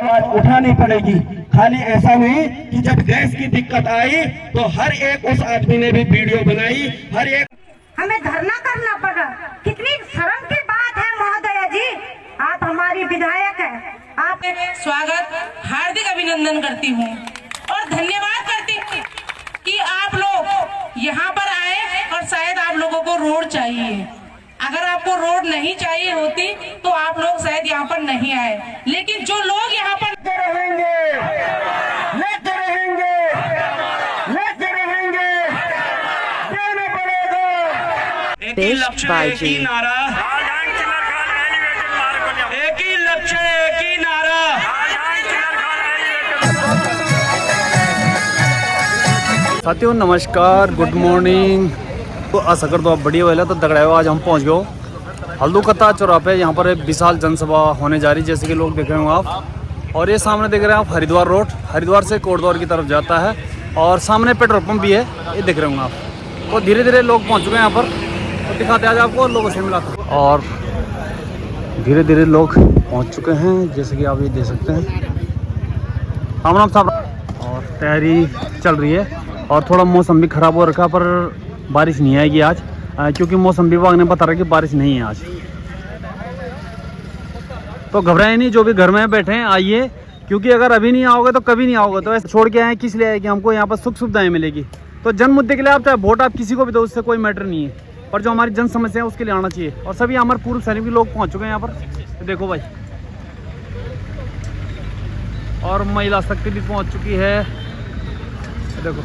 आवाज उठानी पड़ेगी। खाली ऐसा नहीं कि जब गैस की दिक्कत आई तो हर एक उस आदमी ने भी वीडियो बनाई, हर एक हमें धरना करना पड़ा। कितनी शर्म की बात है महोदया जी, आप हमारी विधायक है, आप स्वागत हार्दिक अभिनंदन करती हूँ और धन्यवाद करती हूँ कि आप लोग यहाँ पर आए और शायद आप लोगों को रोड चाहिए। अगर आपको रोड नहीं चाहिए होती तो आप लोग शायद यहाँ पर नहीं आए, लेकिन जो लोग यहाँ पर लेते रहेंगे, देना पड़ेगा। एक ही लक्ष्य, एक ही नारा, एक ही लक्ष्य, एक ही नारा। साथियों नमस्कार, गुड मॉर्निंग। तो असकर तो अब बढ़िया वाला तो दगड़ा आज हम पहुंच गए हल्दूकत्ता चौराहे। यहाँ पर एक विशाल जनसभा होने जा रही, जैसे कि लोग देख रहे हो आप। और ये सामने देख रहे हैं आप हरिद्वार रोड, हरिद्वार से कोटद्वार की तरफ जाता है और सामने पेट्रोल पंप भी है, ये देख रहे होंगे आप। तो धीरे धीरे लोग पहुँच चुके हैं यहाँ पर, तो दिखाते आज आपको लोगों से मिलाते। और धीरे धीरे लोग पहुँच चुके हैं, जैसे कि आप ये देख सकते हैं। राम राम साहब। और तैयारी चल रही है और थोड़ा मौसम भी ख़राब हो रखा, पर बारिश नहीं आएगी आज, क्योंकि मौसम विभाग ने बता रहा कि बारिश नहीं है आज। तो घबराए नहीं, जो भी घर में बैठे हैं आइए, क्योंकि अगर अभी नहीं आओगे तो कभी नहीं आओगे। तो ऐसे छोड़ के आए किस लिए आए कि हमको यहाँ पर सुख सुविधाएं मिलेगी। तो जन मुद्दे के लिए आप चाहे वोट आप किसी को भी दो, उससे कोई मैटर नहीं है, पर जो हमारी जन समस्या है उसके लिए आना चाहिए। और सभी हमारे पूर्व सैनिक भी लोग पहुँच चुके हैं यहाँ पर, देखो भाई। और महिला शक्ति भी पहुँच चुकी है, देखो।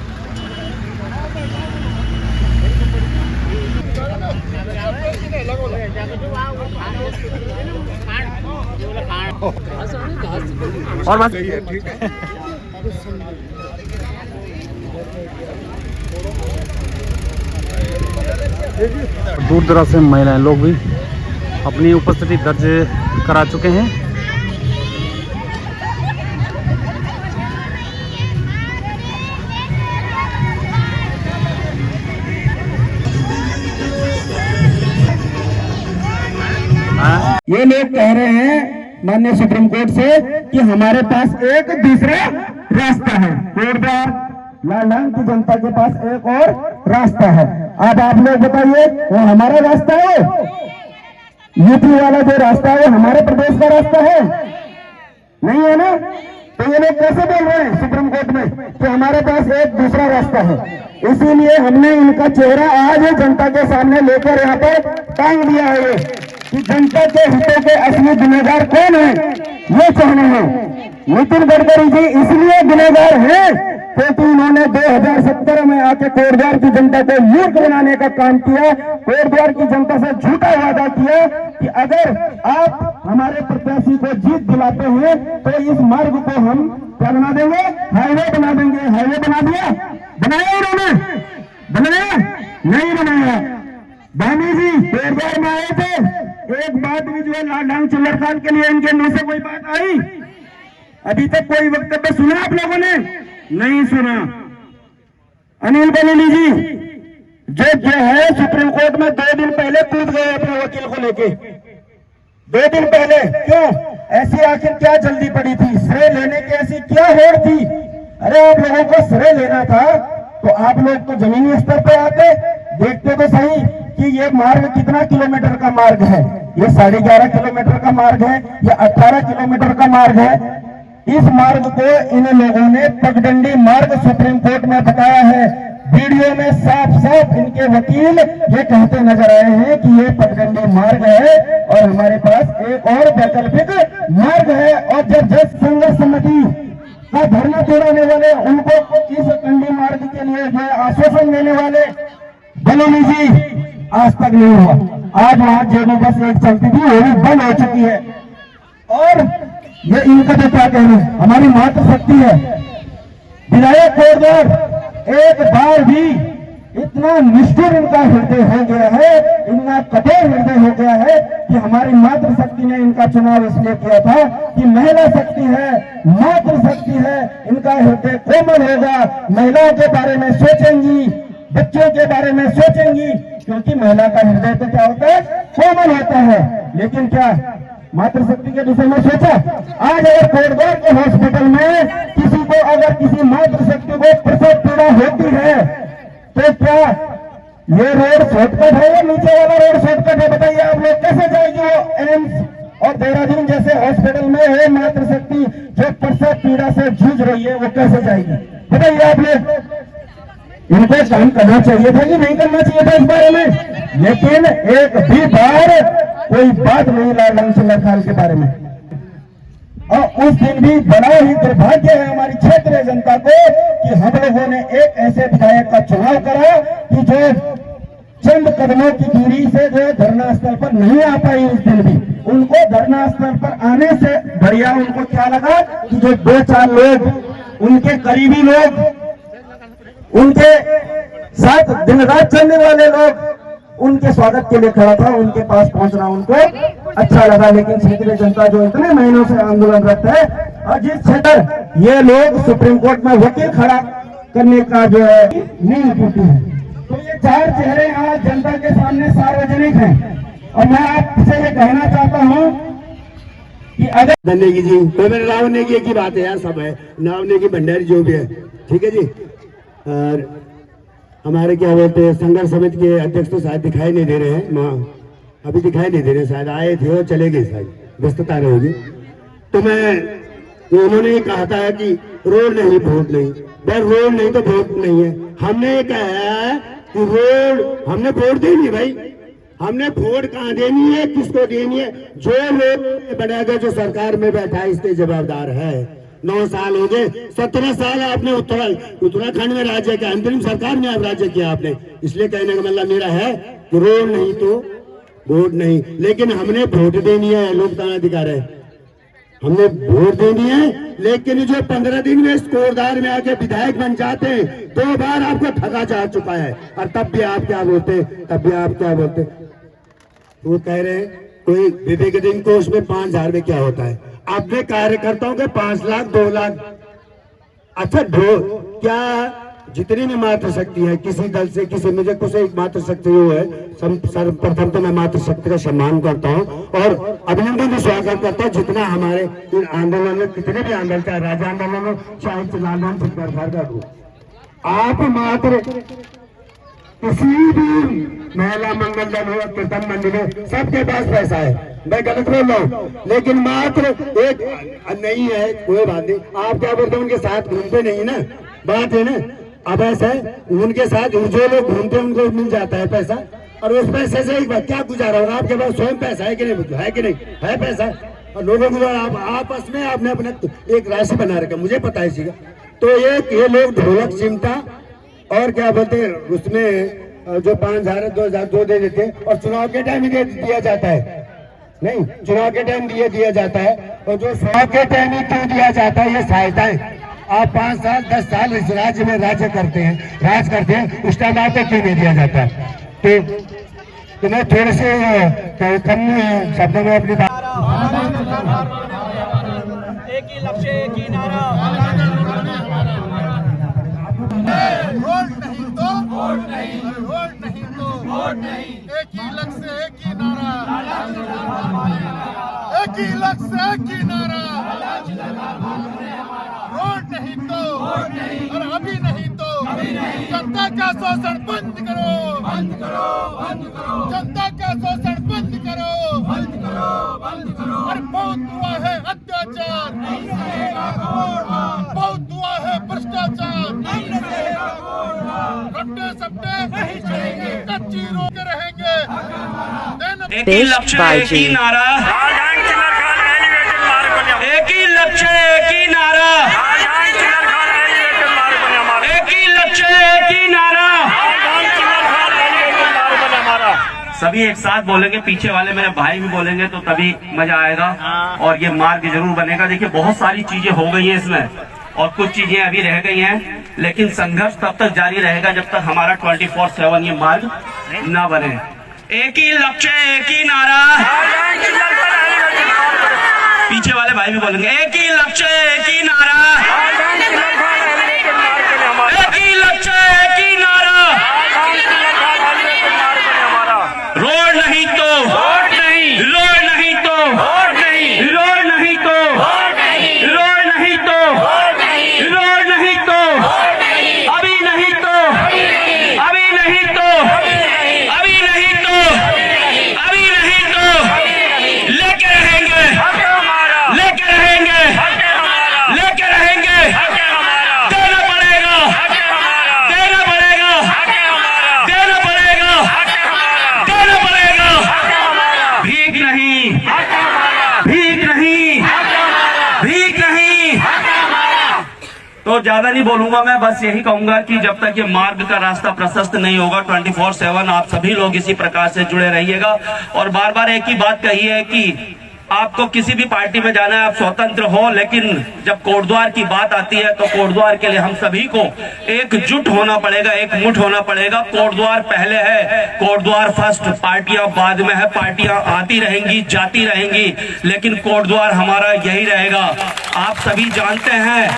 और बात ठीक है। दूर दराज से महिलाएं लोग भी अपनी उपस्थिति दर्ज करा चुके हैं। ये लोग कह रहे हैं माननीय सुप्रीम कोर्ट से कि हमारे पास एक दूसरा रास्ता है, कोटद्वार लालडांग की जनता के पास एक और रास्ता है। अब आप लोग बताइए, वो हमारा रास्ता है? यूपी वाला जो रास्ता है वो हमारे प्रदेश का रास्ता है? नहीं है ना। तो ये लोग कैसे बोल रहे हैं सुप्रीम कोर्ट में कि हमारे पास एक दूसरा रास्ता है? इसीलिए हमने इनका चेहरा आज जनता के सामने लेकर यहाँ पर टांग दिया है कि जनता के हितों के असली गुनहगार कौन है, ये चाहना है। नितिन गडकरी जी इसलिए गुनहगार हैं क्योंकि उन्होंने 2017 में आके कोटद्वार की जनता को मूर्ख बनाने का काम किया, कोटद्वार की जनता से झूठा वादा किया कि अगर आप हमारे प्रत्याशी को जीत दिलाते हैं तो इस मार्ग को हम क्या बना देंगे, हाईवे बना देंगे। हाईवे बना दिया? बनाया उन्होंने? बनाया? नहीं बनाया। बानी जी कोटद्वार में आए थे, एक बात भी जो है लालडांग चिल्लरखान के लिए इनके मुंह से कोई बात आई? अभी तक कोई वक्तव्य सुना आप लोगों ने? नहीं सुना। अनिल बलूनी जी जो है सुप्रीम कोर्ट में 2 दिन पहले कूद गए अपने वकील को लेके, 2 दिन पहले। क्यों? ऐसी आखिर क्या जल्दी पड़ी थी? श्रेय लेने की ऐसी क्या होड़ थी? अरे आप लोगों को श्रेय लेना था तो आप लोग तो जमीनी स्तर पे आते, देखते तो सही कि ये मार्ग कितना किलोमीटर का मार्ग है। ये 11.5 किलोमीटर का मार्ग है, ये 18 किलोमीटर का मार्ग है। इस मार्ग को इन लोगों ने पगडंडी मार्ग सुप्रीम कोर्ट में बताया है। वीडियो में साफ साफ इनके वकील ये कहते नजर आए हैं कि ये पगडंडी मार्ग है और हमारे पास एक और वैकल्पिक मार्ग है। और जब जज संघर्ष समिति का धरना तोड़ने वाले उनको इस कंडी मार्ग के लिए जो आश्वासन देने वाले बलूनी जी आज तक नहीं हुआ। आज वहां जेबी बस एक चलती थी, वो भी बंद हो चुकी है। और ये इनका तो क्या कहना है, हमारी मात्र शक्ति है। विधायक कोटद्वार एक बार भी इतना निष्ठुर इनका हृदय हो गया है, इतना कठोर हृदय हो गया है कि हमारी मात्र शक्ति ने इनका चुनाव इसलिए किया था कि महिला शक्ति है, मात्र शक्ति है, इनका हृदय कोमल होगा, महिलाओं के बारे में सोचेंगी, बच्चों के बारे में सोचेंगी, क्योंकि महिला का हृदय तो क्या होता है, कोमल होता है। लेकिन क्या मातृशक्ति के विषय में सोचा? आज अगर कोटद्वार के हॉस्पिटल में किसी को अगर किसी मातृशक्ति को प्रसव पीड़ा होती है तो क्या ये रोड शॉर्टकट है या नीचे वाला रोड शॉर्टकट है? बताइए आप लोग, कैसे जाएगी वो एम्स और देहरादून जैसे हॉस्पिटल में है मातृशक्ति जो प्रसव पीड़ा से जूझ रही है, वो कैसे जाएगी? बताइए आप लोग। इनको काम करना चाहिए था कि नहीं करना चाहिए था इस बारे में? लेकिन एक भी बार कोई बात नहीं लालगंज सिल्ला खाल के बारे में। और उस दिन भी बड़ा ही दुर्भाग्य है हमारी क्षेत्रीय जनता को कि हम लोगों ने एक ऐसे विधायक का चुनाव करा कि जो चंद कदमों की दूरी से जो धरना स्थल पर नहीं आ पाई। उस दिन भी उनको धरना स्थल पर आने से बढ़िया उनको क्या लगा कि जो 2-4 लोग उनके करीबी लोग, उनके साथ दिन रात चलने वाले लोग उनके स्वागत के लिए खड़ा था, उनके पास पहुंचना उनको अच्छा लगा। लेकिन क्षेत्रीय जनता जो इतने महीनों से आंदोलनरत है और जिस क्षेत्र ये लोग सुप्रीम कोर्ट में वकील खड़ा करने का जो है नींद टूटी है, तो ये 4 चेहरे आज जनता के सामने सार्वजनिक हैं। और मैं आपसे ये कहना चाहता हूँ कि अगर धन्यगी जी तो मेरे राव नेगी की बात है यार, सब है नाव नेगी भंडारी जो भी है, ठीक है जी। और हमारे क्या बोलते हैं संघर्ष समिति के अध्यक्ष तो शायद दिखाई नहीं दे रहे हैं, माँ अभी दिखाई नहीं दे रहे, शायद आए थे और चले गए, शायद व्यस्तता रहेगी। तो मैं उन्होंने ये कहा था कि रोड नहीं वोट नहीं, बस रोड नहीं तो वोट नहीं है। हमने कहा है कि रोड हमने वोट देनी भाई, हमने वोट कहाँ देनी है, किसको देनी है? जो लोग बनाएगा जो सरकार में बैठा है इसके जवाबदार है। 9 साल हो गए, 17 साल आपने उत्तराखंड में राज्य किया, अंतरिम सरकार में आप राज्य किया आपने। इसलिए कहने का मतलब मेरा है कि रोड नहीं तो वोट नहीं, लेकिन हमने वोट देनी है, लोकतांत्रिक अधिकार है, हमने वोट देनी है। लेकिन जो 15 दिन में कोटद्वार में आके विधायक बन जाते हैं, 2 बार आपको ठगा जा चुका है और तब भी आप क्या बोलते? वो कह रहे हैं कोई विवेक दिन को उसमें 5,000 में क्या होता है? अपने कार्यकर्ताओं के 5 लाख 2 लाख, अच्छा क्या जितनी भी मातृशक्ति है किसी दल से किसी मुझे कुछ एक मातृशक्ति वो है, सर्वप्रथम तो मैं मातृशक्ति का सम्मान करता हूँ और अभिनंदन का स्वागत करता हूँ। जितना हमारे इन आंदोलन में कितने भी आंदोलन, चाहे राज्य आंदोलन हो चाहे आंदोलन हो, आप मात्र किसी भी महिला मंगल दल हो कीर्तन मंदिर हो, सबके पास पैसा है, मैं गलत बोल रहा हूँ, लेकिन मात्र एक नहीं है, कोई बात नहीं। आप क्या बोलते हैं उनके साथ घूमते नहीं ना, बात है ना। अब ऐसा है उनके साथ जो लोग घूमते हैं उनको मिल जाता है पैसा, और उस पैसे से एक बार क्या गुजारा होगा? आपके पास स्वयं पैसा है कि नहीं? है कि नहीं है पैसा? और लोगों को आप आपस में आपने अपना एक राशि बना रखा, मुझे पता है इसी का। तो ये लोग ढोलक चिमटा और क्या बोलते हैं उसमें जो 5,000 2,000 दे देते हैं, और चुनाव के टाइम ही दिया जाता है, नहीं चुनाव के टाइम दिया जाता है। और जो चुनाव के टाइम ही क्यों दिया जाता है? ये सहायताएं आप 5 साल 10 साल इस राज्य में राज करते हैं, उस टाइम आपको क्यों नहीं दिया जाता? तो मैं थोड़े से कम शब्दों में अपनी बात, एक ही लक्ष्य एक ही नारा, वोट नहीं तो वोट नहीं, वोट नहीं तो वोट नहीं, एक ही लक्ष्य एक ही नारा, एक ही लक्ष्य एक ही नारा, वोट नहीं तो वोट नहीं, और अभी नहीं तो जनता का शोषण बंद करो, बंद करो, बंद करो, जनता का शोषण बंद करो, बंद करो, बंद करो। और बहुत हुआ है अत्याचार, बहुत हुआ है भ्रष्टाचार, रट्टे सट्टे नहीं चलेंगे, कच्ची रोके रहेंगे। एक ही लक्ष्य एक ही नारा, एक ही लक्ष्य एक ही नारा, एक ही लक्ष्य एक ही नारा। सभी एक साथ बोलेंगे, पीछे वाले मेरे भाई भी बोलेंगे तो तभी मजा आएगा और ये मार्ग जरूर बनेगा। देखिए बहुत सारी चीजें हो गई हैं इसमें और कुछ चीजें अभी रह गई हैं, लेकिन संघर्ष तब तक जारी रहेगा जब तक हमारा 24/7 ये मार्ग न बने। एक ही लक्ष्य एक ही नारा, पीछे वाले भाई भी बोलेंगे एक ही लक्ष्य एक ही नारा, एक ही लक्ष्य एक ही नारा। रोड नहीं तो वोट नहीं, रोड नहीं तो वोट नहीं। तो ज्यादा नहीं बोलूंगा मैं, बस यही कहूंगा कि जब तक ये मार्ग का रास्ता प्रशस्त नहीं होगा 24/7 आप सभी लोग इसी प्रकार से जुड़े रहिएगा। और बार बार एक ही बात कही है कि आपको किसी भी पार्टी में जाना है, आप स्वतंत्र हो, लेकिन जब कोटद्वार की बात आती है तो कोटद्वार के लिए हम सभी को एकजुट होना पड़ेगा, एक मुठ होना पड़ेगा। कोटद्वार पहले है, कोटद्वार फर्स्ट, पार्टियां बाद में है। पार्टियां आती रहेंगी, जाती रहेंगी, लेकिन कोटद्वार हमारा यही रहेगा। आप सभी जानते हैं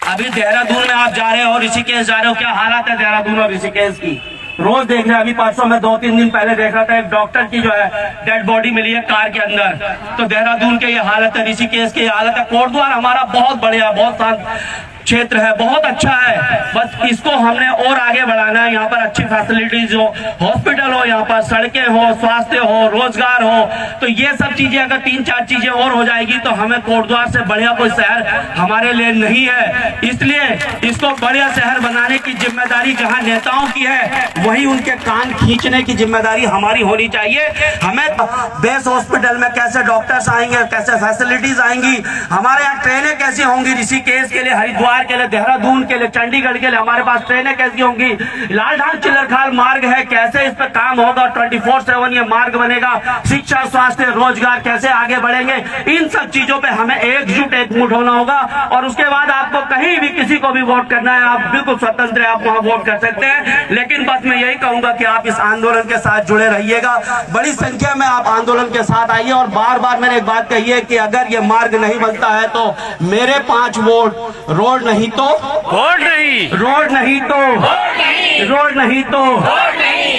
अभी देहरादून में आप जा रहे हो, ऋषिकेश जा रहे हो, क्या हालत है देहरादून और ऋषिकेश की रोज देख रहे हैं। अभी परसों में 2-3 दिन पहले देख रहा था, एक डॉक्टर की जो है डेड बॉडी मिली है कार के अंदर। तो देहरादून के ये हालत है, ऋषिकेश की हालत है। कोटद्वार हमारा बहुत बढ़िया, बहुत शांत क्षेत्र है, बहुत अच्छा है। बस इसको हमने और आगे बढ़ाना है। यहाँ पर अच्छी फैसिलिटीज हो, हॉस्पिटल हो, यहाँ पर सड़कें हो, स्वास्थ्य हो, रोजगार हो, तो ये सब चीजें अगर 3-4 चीजें और हो जाएगी तो हमें कोटद्वार से बढ़िया कोई शहर हमारे लिए नहीं है। इसलिए इसको बढ़िया शहर बनाने की जिम्मेदारी जहाँ नेताओं की है, वही उनके कान खींचने की जिम्मेदारी हमारी होनी चाहिए। हमें बेस हॉस्पिटल में कैसे डॉक्टर्स आएंगे, कैसे फैसिलिटीज आएंगी, हमारे यहाँ ट्रेनें कैसी होंगी, ऋषिकेश के लिए, हरिद्वार के लिए, देहरादून के लिए, चंडीगढ़ के लिए हमारे पास ट्रेनें कैसी होंगी, लालढान चिल्लरखाल मार्ग है, कैसे इस पर काम होगा, 24/7 ये मार्ग बनेगा, शिक्षा, स्वास्थ्य, रोजगार कैसे आगे बढ़ेंगे, इन सब चीजों पे हमें एकजुट, एकमुठ होना होगा। और उसके बाद आपको कहीं भी किसी को भी वोट करना है, आप बिल्कुल स्वतंत्र है, आप वहां वोट कर सकते हैं। लेकिन बस मैं यही कहूंगा कि आप इस आंदोलन के साथ जुड़े रहिएगा, बड़ी संख्या में आप आंदोलन के साथ आइए। और बार बार मैंने एक बात कही है कि अगर ये मार्ग नहीं बनता है तो मेरे 5 वोट, रोड नहीं तो वोट नहीं, रोड नहीं तो रोड नहीं तो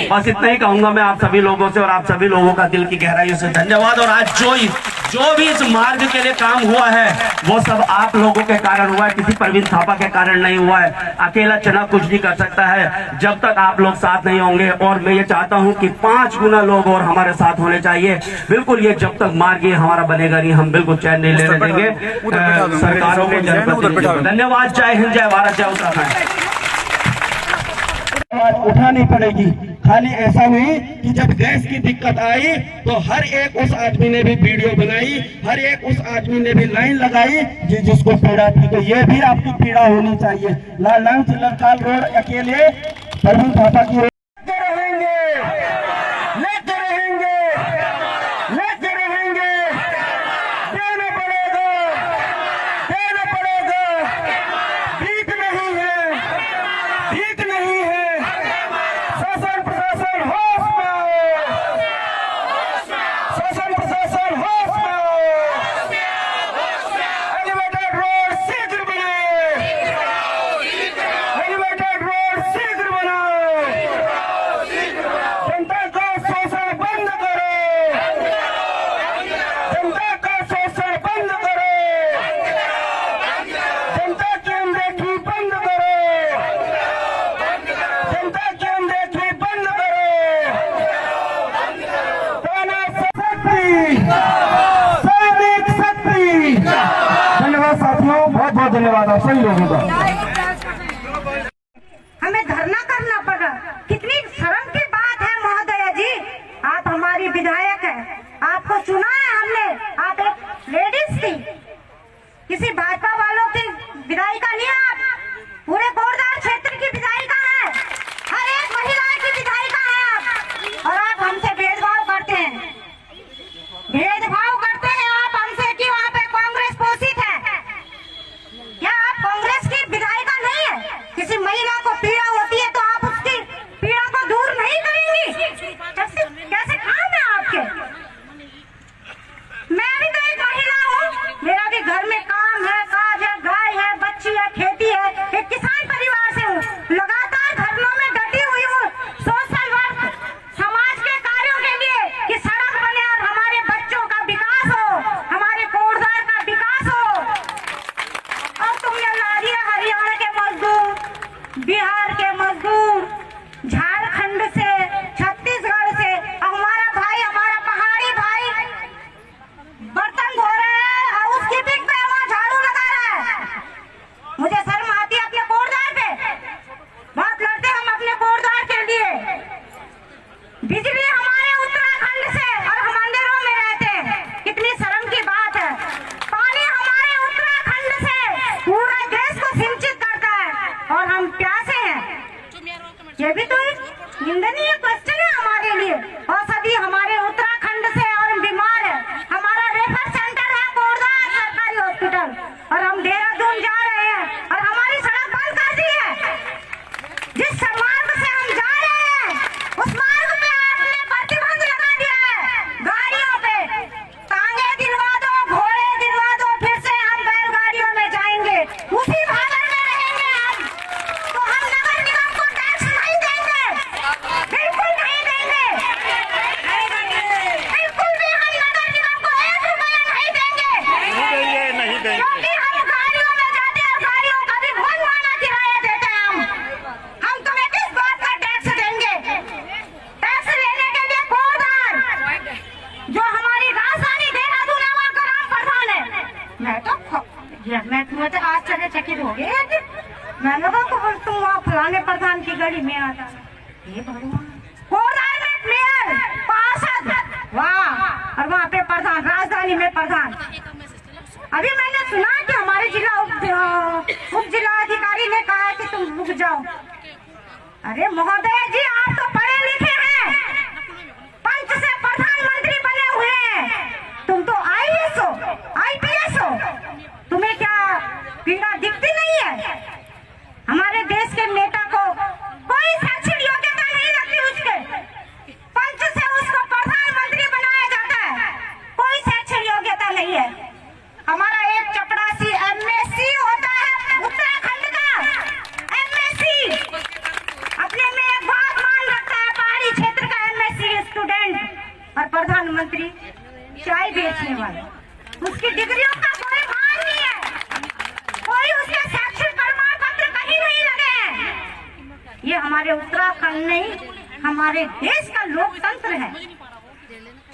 बस इतना ही कहूंगा मैं आप सभी लोगों से। और आप सभी लोगों का दिल की गहराइयों से धन्यवाद। और आज जो भी इस मार्ग के लिए काम हुआ है वो सब आप लोगों के कारण हुआ है, किसी प्रवीण थापा के कारण नहीं हुआ है। अकेला चना कुछ नहीं कर सकता है जब तक आप लोग साथ नहीं होंगे। और मैं ये चाहता हूं कि 5 गुना लोग और हमारे साथ होने चाहिए। बिल्कुल, ये जब तक मार्ग ये हमारा बनेगा नहीं, हम बिल्कुल चैन नहीं लेने देंगे सरकारों को, जनप्रतिनिधियों को। धन्यवाद। जय हिंद, जय भारत, जय उत्तराखंड। आवाज उठानी पड़ेगी। खाली ऐसा नहीं कि जब गैस की दिक्कत आई तो हर एक उस आदमी ने भी वीडियो बनाई, हर एक उस आदमी ने भी लाइन लगाई जिसको पीड़ा थी। तो ये भी आपकी पीड़ा होनी चाहिए। लालढान चिल्लरखाल रोड अकेले प्रवीण थापा की लेते रहेंगे, लेते रहेंगे, लेते रहेंगे। देना पड़ेगा, देना पड़ेगा। भीख नहीं है, भीख नहीं है। शासन प्रशासन होश में आओ, शासन प्रशासन होश में आओ। एलिवेटेड रोड शीघ्र बने, एलिवेटेड रोड शीघ्र बनाओ। जनता का शोषण बंद करो, जनता का शोषण बंद करो, जनता की अनदेखी बंद करो, जनता की अनदेखी बंद करो। सेना शक्ति, सैनिक शक्ति। धन्यवाद साथियों, बहुत बहुत धन्यवाद आप सभी लोगों का। हमें धरना करना पड़ा, कितनी शर्म की बात है महोदया जी। आप हमारी विधायक हैं, आपको चुना है हमने, आप एक लेडीज थी, किसी भाजपा वालों की विधायिका नहीं है आप, पूरे कोटद्वार क्षेत्र की विधायिका है, हर एक महिला की विधायिका है आप। और आप हमसे भेदभाव करते हैं, भेदभाव करते हैं आप हमसे कि वहाँ पे कांग्रेस पोषित है। क्या आप कांग्रेस की विधायिका नहीं है? किसी महिला को पीड़ा होती है तो आप उसकी पीड़ा को दूर नहीं करेंगी? कैसे काम है आपके? मैं भी तो एक महिला हूँ, मेरा भी घर में काम है, काज है, गाय है, बच्ची है, खेती है, एक किसान परिवार से हूँ, लगातार धरनों में डटी हुई हूँ सोशल वर्क, समाज के कार्यों के लिए कि सड़क बने और हमारे बच्चों का विकास हो, हमारे कोटद्वार का विकास हो। अब तुमने ला दिया हरियाणा के मजदूर, बिहार के मजदूर, झारखंड से, छत्तीसगढ़ से, हमारा भाई, हमारा पहाड़ी भाई बर्तन धो रहे हैं, हाउस कीपिंग पे वहाँ झाड़ू लगा रहा है। मुझे शर्म आती है अपने कोटद्वार पे, बहुत लड़ते हम अपने कोटद्वार के लिए। बिजली हमारे उत्तराखंड से और हम मंदिरों में रहते हैं, कितनी शर्म की बात है। पानी हमारे उत्तराखंड से पूरे देश को रहेंगे, उसी भादर में रहेंगे हम। तो हम नगर निगम को टैक्स नहीं देंगे, बिल्कुल नहीं देंगे, बिल्कुल भी हम नगर निगम को 1 रुपया नहीं देंगे, क्योंकि हम गाड़ियों में जाते हैं, गाड़ियों का भी मनमाना किराया देते हैं हम तुम्हें किस बात का टैक्स देंगे? टैक्स लेने के लिए कोरदार जो हमारी राजधानी देहरादून है वहाँ का राम प्रधान है। मैं तुम्हें तो आश्चर्यचकित हो गई। मैं लोगों को तुम वहाँ फलाने प्रधान की गली में आता, ये भगवान कोरदार में मेयर पार्षद वाह, और वहाँ पे प्रधान, राजधानी में प्रधान। अभी मैंने सुना कि हमारे जिला उप जिला अधिकारी ने कहा कि तुम रुक जाओ। अरे महोदय जी, आप तो पढ़े लिखे हैं, पंच से प्रधानमंत्री बने हुए हैं, तुम तो IAS हो, IPS हो, तुम्हें क्या पीड़ा दिखती नहीं है? हमारे देश के नेता को कोई शैक्षिक योग्यता नहीं लगती, उसके पंच से उसको प्रधानमंत्री बनाया जाता है, कोई शैक्षिक योग्यता नहीं है। हमारा एक चपरासी MSc होता है उत्तराखंड का, MSc अपने में एक बात मान रखता है, पहाड़ी क्षेत्र का MSc स्टूडेंट, और प्रधानमंत्री चाय बेचने वाला, उसकी डिग्रियों का कोई मान नहीं है, कोई उसके शैक्षिक प्रमाण पत्र कहीं नहीं लगे हैं। ये हमारे उत्तराखंड नहीं, हमारे देश का लोकतंत्र है,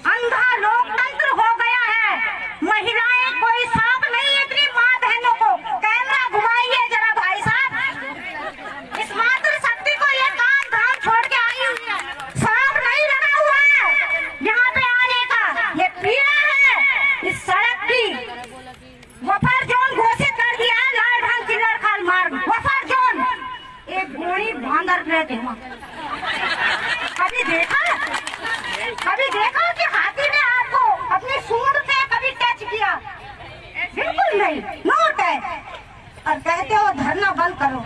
अंधा लोकतंत्र हो गया है। महिलाएं कोई साफ नहीं, इतनी माँ बहनों को कैमरा घुमाइए जरा भाई साहब, इस मातृशक्ति को ये काम धाम छोड़ के आई हुई है, साफ नहीं लगा हुआ है यहाँ पे आने का, ये पीड़ा है इस सड़क की। बफर जोन घोषित कर दिया है, लालढांग चिल्लर खाल मार्ग बफर जोन, एक घोड़ी बांदर रहते वहाँ। कभी देखा कि हाथी ने आपको अपनी सूंड से कभी टच किया? बिल्कुल नहीं, नोट है। और कहते हो धरना बंद करो,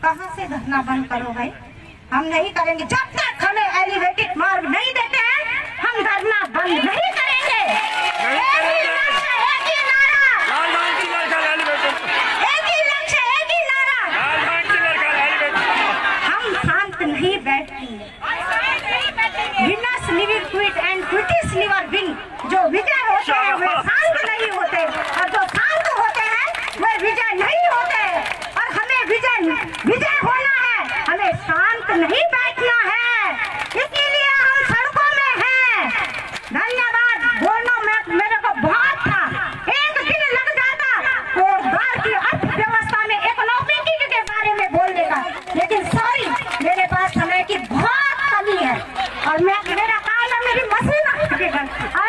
कहाँ से धरना बंद करो भाई? हम नहीं करेंगे जब तक हमें एलिवेटेड मार्ग नहीं देते हैं, हम धरना बंद नहीं करेंगे। एक ही लक्ष्य, एक ही नारा, एक ही लक्ष्य, एक ही नारा, हम शांत नहीं बैठेंगे। Winners live quit and quitters liver win. जो विजय होते हैं वे शांत नहीं होते, और जो शांत होते हैं वे विजय नहीं होते। और हमें विजय होना है, हमें शांत नहीं बैठना है, इसीलिए हम सड़कों में हैं। धन्यवाद। बोलना मेरे को बहुत था, एक दिन लग जाता कोरदार की अर्थव्यवस्था में इकोनॉमिक के बारे में बोलने का, लेकिन सॉरी, मेरे पास समय की बहुत कमी है, और मेरा काम है, मेरी machine I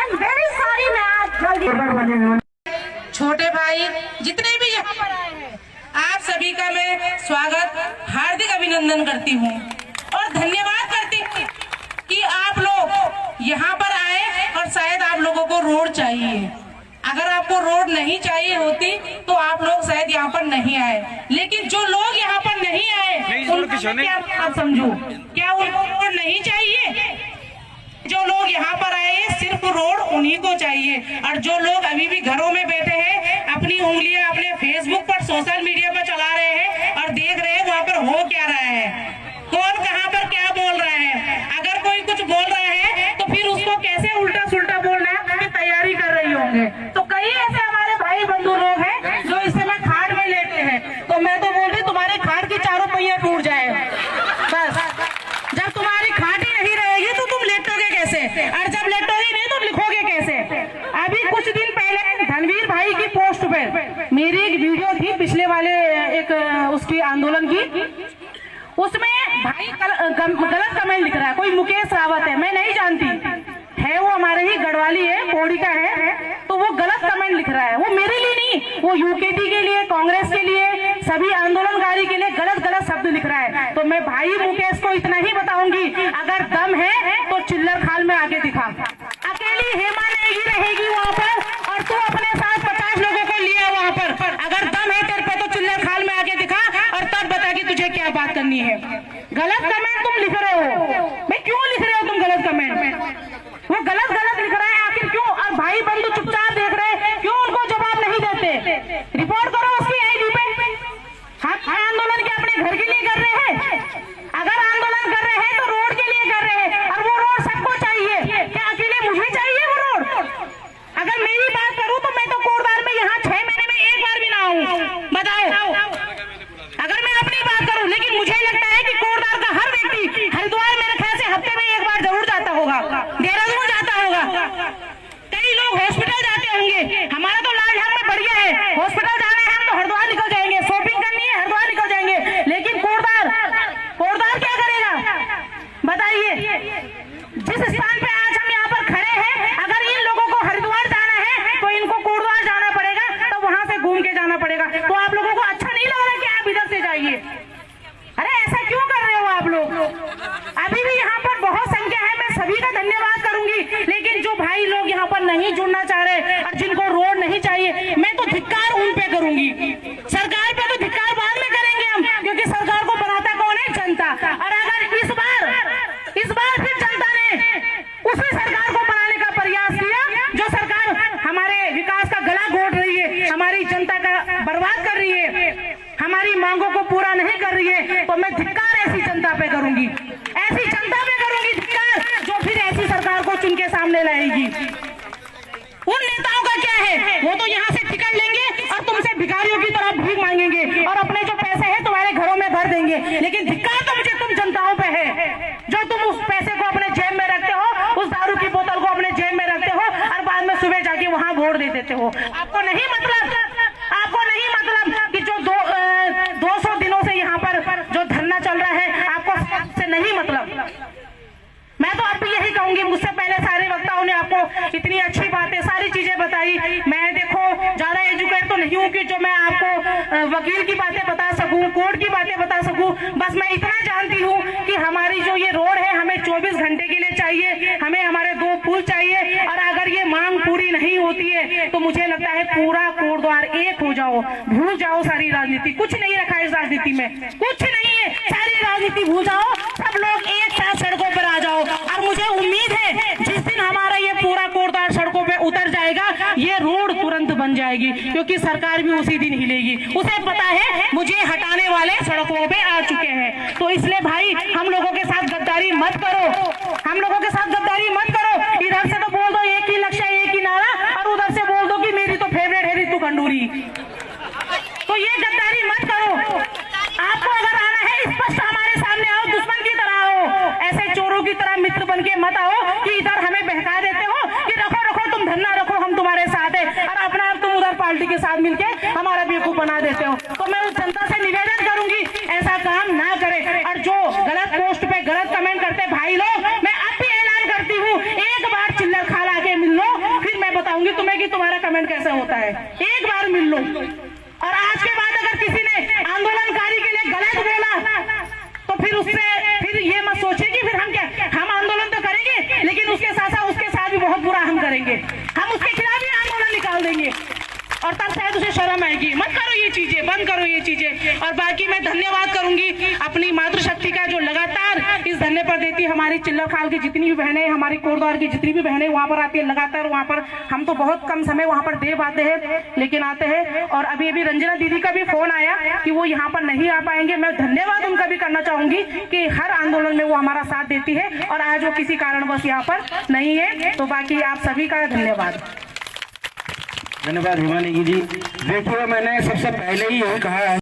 am very sorry. मैं आज जल्दी छोटे भाई जितने भी यहाँ पर आए हैं, आप सभी का मैं स्वागत, हार्दिक अभिनंदन करती हूँ और धन्यवाद करती हूँ कि आप लोग यहाँ पर आए। और शायद आप लोगों को रोड चाहिए, अगर आपको रोड नहीं चाहिए होती तो आप लोग शायद यहाँ पर नहीं आए, लेकिन जो लोग यहाँ पर नहीं आए उनका क्या आप समझू, क्या उनको रोड नहीं चाहिए? जो लोग यहाँ पर आए सिर्फ रोड उन्हीं को चाहिए, और जो लोग अभी भी घरों में बैठे हैं, अपनी उंगलियां अपने फेसबुक पर, सोशल मीडिया पर चला रहे हैं और देख रहे हैं वहाँ पर हो क्या रहा है, कौन कहाँ पर क्या बोल रहा है। अगर कोई कुछ बोल रहा है तो फिर उसको कैसे उल्टा सुल्टा बोलना है की तैयारी कर रही होंगे। तो कई ऐसे हमारे भाई बंधु लोग हैं जो इस समय खाट में लेटे हैं, तो मैं तो बोल रही तुम्हारे खाट की चारों पहिया टूट जाए। बस जब तुम्हारी खाट ही नहीं रहेगी तो तुम लेटोगे कैसे, और जब लेटोगे नहीं तो लिखोगे कैसे। अभी कुछ दिन पहले धनवीर भाई की पोस्ट पे मेरी एक वीडियो थी पिछले वाले एक उसकी आंदोलन की, उसमें भाई गलत कमेंट लिख रहा है, कोई मुकेश रावत है, मैं नहीं जानती है, वो हमारे ही गढ़वाली है, पौड़ी का है, तो वो गलत कमेंट लिख रहा है। वो मेरे लिए नहीं, वो यूकेटी के लिए, कांग्रेस के लिए, सभी आंदोलनकारी के लिए गलत शब्द लिख रहा है। तो मैं भाई मुकेश को इतना ही बताऊंगी, अगर दम है तो चिल्लर खाल में आगे दिखा। अकेली हेमा नहीं रहेगी वहाँ पर, और तू अपने साथ 50 लोगों को लिया वहाँ पर। अगर दम है तेरे पे तो चिल्लर खाल में आगे दिखा, और तब बता कि तुझे क्या बात करनी है। गलत कमेंट तुम लिख रहे हो, भाई क्यों लिख रहे हो तुम गलत कमेंट? वो गलत लिख रहा है, आखिर क्यों? और भाई बंधु चुपचाप देख रहे हैं, क्यों उनको जवाब नहीं देते? रिपोर्ट करो उसकी अपने घर के लिए कर रहे हैं? अगर आंदोलन कर रहे हैं तो रोड के लिए कर रहे हैं, और वो रोड सबको चाहिए। क्या अकेले मुझे चाहिए वो रोड? अगर मेरी बात करूं तो मैं तो कोटद्वार में यहाँ 6 महीने में एक बार भी ना आऊं, बताओ। अगर मैं अपनी बात करूं, लेकिन मुझे लगता है कि कोटद्वार का हर व्यक्ति हरिद्वार मेरे ख्याल से हफ्ते में एक बार जरूर जाता होगा, देहरादून जाता होगा, कई लोग हॉस्पिटल जाते होंगे। हमारा तो लालझाम में बढ़िया है, हॉस्पिटल जाना है हम तो हरिद्वार निकल जाएंगे, शॉपिंग करनी है हरिद्वार निकल जाएंगे। लेकिन कोटद्वार क्या करेगा बताइए? जिस स्थान पे आज हम यहाँ पर खड़े हैं, अगर इन लोगों को हरिद्वार जाना है तो इनको कोटद्वार जाना पड़ेगा, तो वहां से घूम के जाना पड़ेगा। तो आप लोगों को अच्छा नहीं लग रहा कि आप इधर से जाइए? अरे ऐसा क्यों कर रहे हो आप लोग? अभी भी यहाँ पर बहुत संख्या है, मैं सभी का धन्यवाद करूंगी। लेकिन जो भाई लोग यहाँ पर नहीं जुड़ना चाह रहे और जिनको रोड नहीं चाहिए, मैं तो धिक्कार उन पे करूंगी। सरकार पे तो धिक्कार बाद में करेंगे हम, क्योंकि सरकार को बनाता कौन है? जनता। और अगर इस बार फिर जनता ने उसी सरकार को बनाने का प्रयास किया जो सरकार हमारे विकास का गला घोट रही है, हमारी जनता का बर्बाद कर रही है, हमारी मांगों को पूरा नहीं कर रही है, तो मैं धिक्कार ऐसी जनता पे करूंगी, ऐसी जनता पे करूंगी धिक्कार जो फिर ऐसी सरकार को चुन के सामने लाएगी। उन नेताओं का क्या है? वो तो यहाँ से टिकट लेंगे और तुमसे भिखारियों की तरह भीख मांगेंगे और अपने जो पैसे हैं तुम्हारे घरों में भर देंगे। लेकिन धिक्कार तो मुझे तुम जनताओं पे है जो तुम उस पैसे को अपने जेब में रखते हो, उस दारू की बोतल को अपने जेब में रखते हो और बाद में सुबह जाके वहां वोट दे देते हो। आपको नहीं मतलब कि जो 200 दिनों से यहाँ पर जो धरना चल रहा है, आपको से नहीं मतलब? मैं तो अब भी यही कहूंगी, मुझसे पहले सारे वक्ताओं ने आपको इतनी अच्छी बातें, सारी चीजें बताई। मैं देखो ज्यादा एजुकेट तो नहीं हूँ कि जो मैं आपको वकील की बातें बता सकूं, कोर्ट की बातें बता सकूं। बस मैं इतना जानती हूँ कि हमारी जो ये रोड है हमें 24 घंटे के लिए चाहिए, हमें हमारे 2 पुल चाहिए। और अगर ये मांग पूरी नहीं होती है तो मुझे लगता है पूरा कोटद्वार एक हो जाओ, भूल जाओ सारी राजनीति। कुछ नहीं रखा है इस राजनीति में, कुछ नहीं है, सारी राजनीति भूल जाओ, सब लोग एक साथ सड़कों पर आ जाओ। और मुझे उम्मीद है जिस दिन हमारा ये पूरा कोटद्वार सड़कों पे उतर जाएगा, ये रोड तुरंत बन जाएगी, क्योंकि सरकार भी उसी दिन हिलेगी। उसे पता है मुझे हटाने वाले सड़कों पे आ चुके हैं। तो इसलिए भाई हम लोगों के साथ गद्दारी मत करो, हम लोगों के साथ गद्दारी मत करो। इधर से तो बोल दो एक ही लक्ष्य एक ही नारा, और उधर से बोल दो कि मेरी तो फेवरेट है रितु खंडूरी। तो ये गद्दारी मत करो। आपको अगर आना है स्पष्ट हमारे सामने आओ, दुश्मन की तरह आओ, ऐसे चोरों की तरह मित्र बन के मत आओ कि इधर हमें बहका देते हो कि रखो तुम धरना रखो हम तुम्हारे साथ है, और अपना आप तुम उधर पार्टी के साथ मिलके हमारा बेवकूफ बना देते हो। तो मैं उस जनता से निवेदन करूंगी ऐसा काम ना करे। और जो गलत पोस्ट पे गलत कमेंट करते भाई लोग, मैं अब भी ऐलान करती हूँ, एक बार चिल्लर खा ला के मिल लो, फिर मैं बताऊंगी तुम्हें कि तुम्हारा कमेंट कैसे होता है। एक बार मिल लो। और आज के बाद अगर किसी ने आंदोलनकारी के लिए गलत बोला तो फिर उससे ये मत सोचिए कि फिर हम आंदोलन तो करेंगे, लेकिन उसके साथ भी बहुत बुरा हम करेंगे, हम उसके खिलाफ भी आंदोलन निकाल देंगे, और तब शायद उसे शर्म आएगी। मत करो ये चीजें, बंद करो ये चीजें। और बाकी मैं धन्यवाद करूंगी अपनी मातृशक्ति का जो लगातार इस धरने पर देती है। हमारी चिल्लर खाल की जितनी भी बहनें, हमारी कोटद्वार की जितनी भी बहनें वहां पर आती है लगातार, वहां पर हम तो बहुत कम समय वहां पर दे पाते हैं, लेकिन आते हैं। और अभी रंजना दीदी का भी फोन आया कि वो यहाँ पर नहीं आ पाएंगे। मैं धन्यवाद उनका भी करना चाहूंगी कि हर आंदोलन में वो हमारा साथ देती है, और आज वो किसी कारणवश यहाँ पर नहीं है। तो बाकी आप सभी का धन्यवाद। धन्यवाद हिमानी जी। देखिए मैंने सबसे पहले ही यही कहा है